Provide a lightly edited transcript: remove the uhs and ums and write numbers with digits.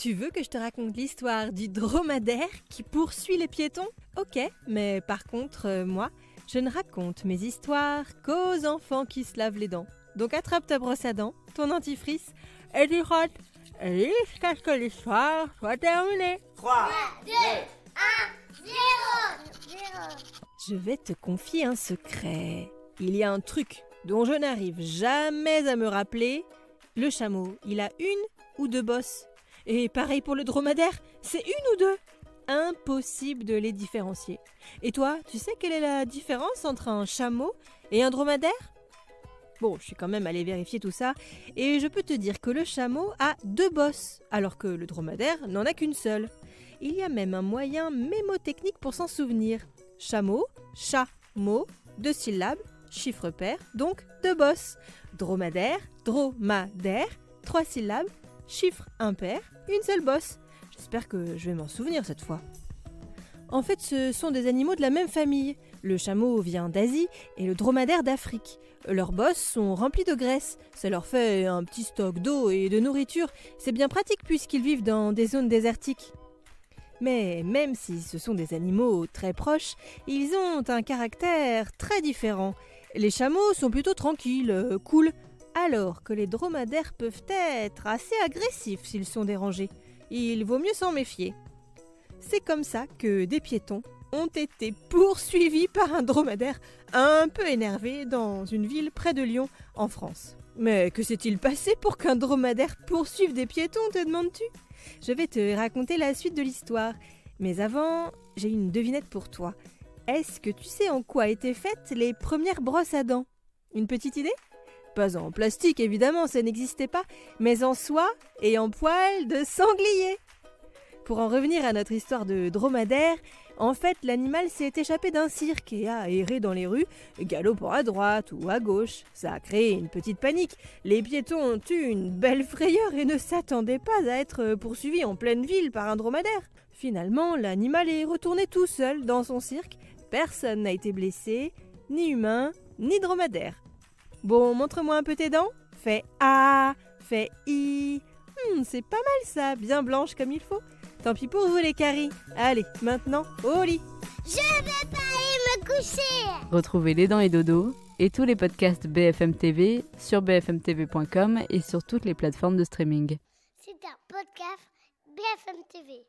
Tu veux que je te raconte l'histoire du dromadaire qui poursuit les piétons? Ok, mais par contre, moi, je ne raconte mes histoires qu'aux enfants qui se lavent les dents. Donc attrape ta brosse à dents, ton dentifrice, et tu frottes jusqu'à ce que l'histoire soit terminée. 3, 2, 1, 0. Je vais te confier un secret. Il y a un truc dont je n'arrive jamais à me rappeler. Le chameau, il a une ou deux bosses. Et pareil pour le dromadaire, c'est une ou deux. Impossible de les différencier. Et toi, tu sais quelle est la différence entre un chameau et un dromadaire? Bon, je suis quand même allée vérifier tout ça, et je peux te dire que le chameau a deux bosses, alors que le dromadaire n'en a qu'une seule. Il y a même un moyen mémotechnique pour s'en souvenir. Chameau, chat, mot, 2 syllabes, chiffre pair, donc 2 bosses. Dromadaire, dromadaire, 3 syllabes, chiffre impair, une seule bosse. J'espère que je vais m'en souvenir cette fois. En fait, ce sont des animaux de la même famille. Le chameau vient d'Asie et le dromadaire d'Afrique. Leurs bosses sont remplies de graisse. Ça leur fait un petit stock d'eau et de nourriture. C'est bien pratique puisqu'ils vivent dans des zones désertiques. Mais même si ce sont des animaux très proches, ils ont un caractère très différent. Les chameaux sont plutôt tranquilles, cool, alors que les dromadaires peuvent être assez agressifs s'ils sont dérangés. Il vaut mieux s'en méfier. C'est comme ça que des piétons ont été poursuivis par un dromadaire un peu énervé dans une ville près de Lyon, en France. Mais que s'est-il passé pour qu'un dromadaire poursuive des piétons, te demandes-tu? Je vais te raconter la suite de l'histoire. Mais avant, j'ai une devinette pour toi. Est-ce que tu sais en quoi étaient faites les premières brosses à dents? Une petite idée? Pas en plastique, évidemment, ça n'existait pas, mais en soie et en poils de sanglier. Pour en revenir à notre histoire de dromadaire, en fait, l'animal s'est échappé d'un cirque et a erré dans les rues, galopant à droite ou à gauche. Ça a créé une petite panique. Les piétons ont eu une belle frayeur et ne s'attendaient pas à être poursuivis en pleine ville par un dromadaire. Finalement, l'animal est retourné tout seul dans son cirque. Personne n'a été blessé, ni humain, ni dromadaire. Bon, montre-moi un peu tes dents. Fais A, fais I. C'est pas mal ça, bien blanche comme il faut. Tant pis pour vous les caries. Allez, maintenant, au lit. Je vais pas aller me coucher. Retrouvez Les Dents et Dodo et tous les podcasts BFM TV sur bfmtv.com et sur toutes les plateformes de streaming. C'est un podcast BFM TV.